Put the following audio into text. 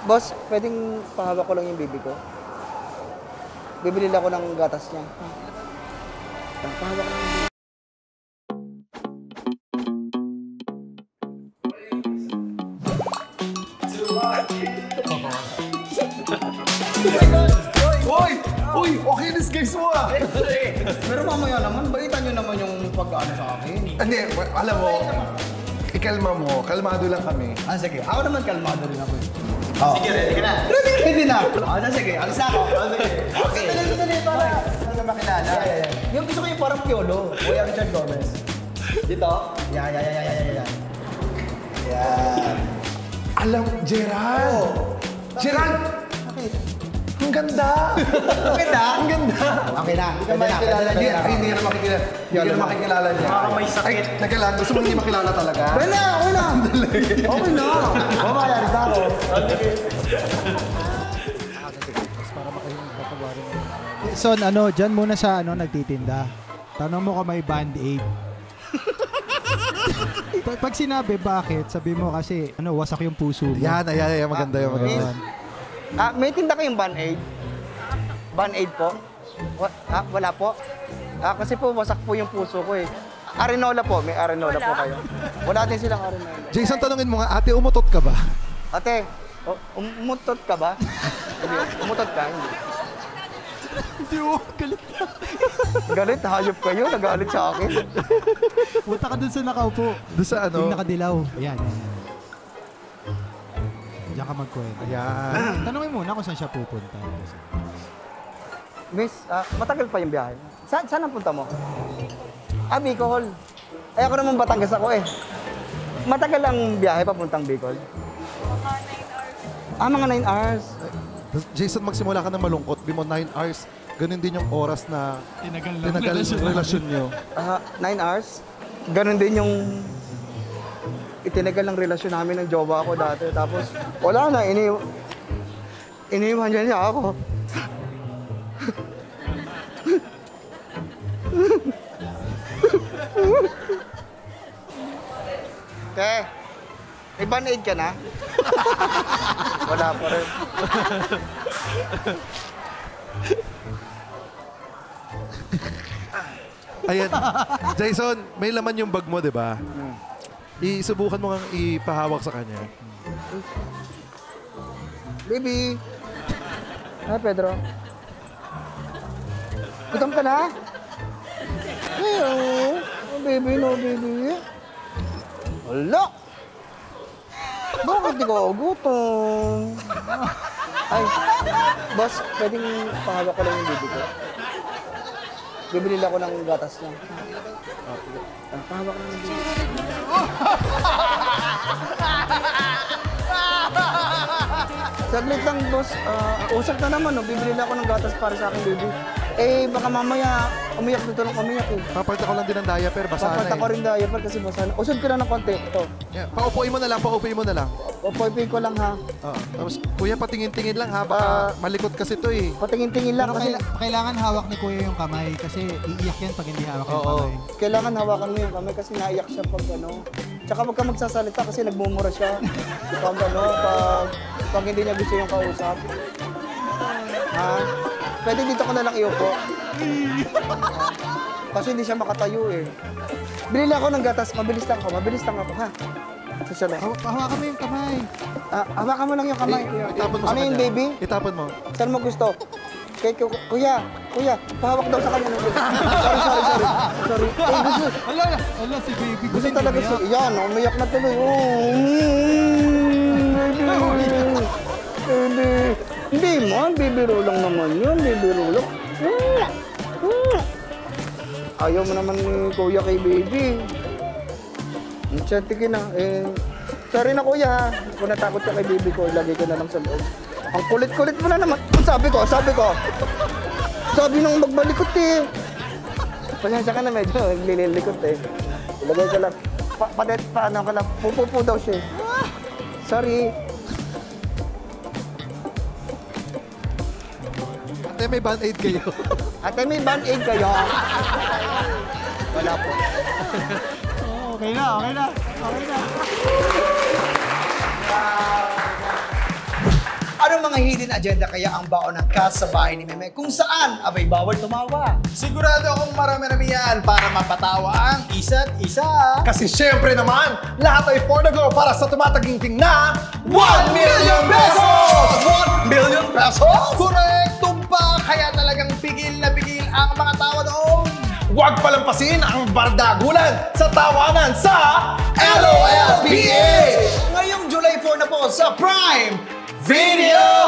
Boss, pwedeng pahawak ko lang yung baby ko? Bibili lang ako ng gatas niya. Pahawak lang yung baby. Uy! Okay this guys mo ah! Pero mamaya naman, balitan nyo naman yung pag-ano sa akin. Hindi, alam mo, ikalma mo, kalmado lang kami. Sige. Ako naman kalmado rin ako. Sige, ready ka na? Ready na! Sige, alis na ako. Sige. Okay. Dali, para makilala. Yung gusto ko yung parang Piolo, Kuya Richard Gomez. Dito? Yan. Alam, Gerald! Gerald! Ang ganda! Ang ganda? Okay na. Hindi ka makikilala niya. Ay, hindi ka na makikilala. Hindi ka na makikilala niya. Baka may sakit. Ay, nagkailangan. Gusto mo hindi makilala talaga? Okay na. Okay na. Mamaya, rin ako. Son, dyan muna sa nagtitinda. Tanong mo kung may band-aid. Pag sinabi bakit, sabi mo kasi wasak yung puso mo. Yan, maganda yung maganda. May tinda kayong Band-Aid? Band-Aid po? Wala po? Kasi po, wasak po yung puso ko eh. Arenola po, may Arenola po kayo. Wala din silang Arenola. Jason, tanungin mo nga, ate, umutot ka ba? Ate, umutot ka ba? Umutot ka? Hindi mo, galit na. Galit, hayop kayo, nagalit sa akin. Punta ka dun sa nakaupo. Doon sa Yung nakadilaw. Ayan. Diyan ka magkwento. Ayan. Tanungin muna kung saan siya pupunta. Miss, matagal pa yung biyahe. Saan ang punta mo? Bicol. Ay, ako naman Batangas ako eh. Matagal ang biyahe papuntang Bicol? Mga 9 hours. Mga 9 hours. Jason, magsimula ka ng malungkot. Bimo 9 hours. Ganun din yung oras na tinagal yung relasyon nyo. 9 hours. Ganun din yung itinagal ng relasyon namin ng jowa ko dati. Tapos, wala na. Iniwan niya ako. May Band-Aid ka na? Wala pa rin. Ayan. Jason, may laman yung bag mo, di ba? Isubukan mo kang ipahawak sa kanya. Baby! Pedro? Gutom ka na? Baby, no baby. Wala! Bakit di ko gutom? Ay, boss, pwedeng pahawak ko lang yung baby ko? Bibili lang ako ng gatas niya. Pahawak lang yung baby ko. Saglit lang, boss. Usap na naman, no? Bibili lang ako ng gatas para sa aking baby. Baka mamaya umiyak na tulong umiyak eh. Papalta ko lang din ng diaper, basa na Papalta ko rin diaper kasi basa na. Usod ko lang ng konti. Ito. Yeah, paupuin mo na lang. Upuin ko lang ha. Tapos, kuya, patingin-tingin lang ha. Baka malikot kasi ito eh. Patingin-tingin lang kasi... Kailangan hawak ni kuya yung kamay kasi iiyak yan pag hindi hawak yung kamay. Kailangan hawakan mo yung kamay kasi naiyak siya pag Tsaka wag ka magsasalita kasi nagmumura siya. Pag hindi niya gusto yung kausap. Ha? Pwede dito ko na lang iupo. Kasi hindi siya makatayo eh. Bili ako ng gatas. Mabilis lang ako, ha? Hawakan mo yung kamay. Hawakan mo lang yung kamay. Itapon mo sa Ano yung kanya. baby? Itapon mo. Saan mo gusto? Kuya, pahawak daw sa kanya ng baby. Sorry. Ala, si baby. Gusto talaga siya. Yan, umiyak na tuloy. Baby. Hindi man, bibiro lang naman yun. Bibiro lang. Ayaw mo naman ni kuya kay baby. Tikin na. Sorry na kuya. Kung natakot ka kay baby ko, ilagay ko na lang sa loob. Ang kulit-kulit mo na naman. Sabi ko. Sabi nang magbalikot eh. Pasensya ka na medyo naglililikot eh. Ilagay ko lang. Paano ka lang. Pupupo daw siya. Sorry. Ate, may Band-Aid kayo. Ate, may Band-Aid kayo? Wala po. Okay na. Ano mga hidden agenda kaya ang baon ng cast sa bahay ni Meme kung saan abay bawal tumawa? Sigurado akong marami-rami yan para mapatawa ang isa't isa. Kasi syempre naman, lahat ay for the go para sa tumataginting na 1 million pesos! 1 million pesos? Correcto pa! Kaya talagang pigil na pigil ang mga tawa doon. Huwag palampasin ang bardagulan sa tawanan sa LOLPH! Ngayong July 4 na po sa Prime Video!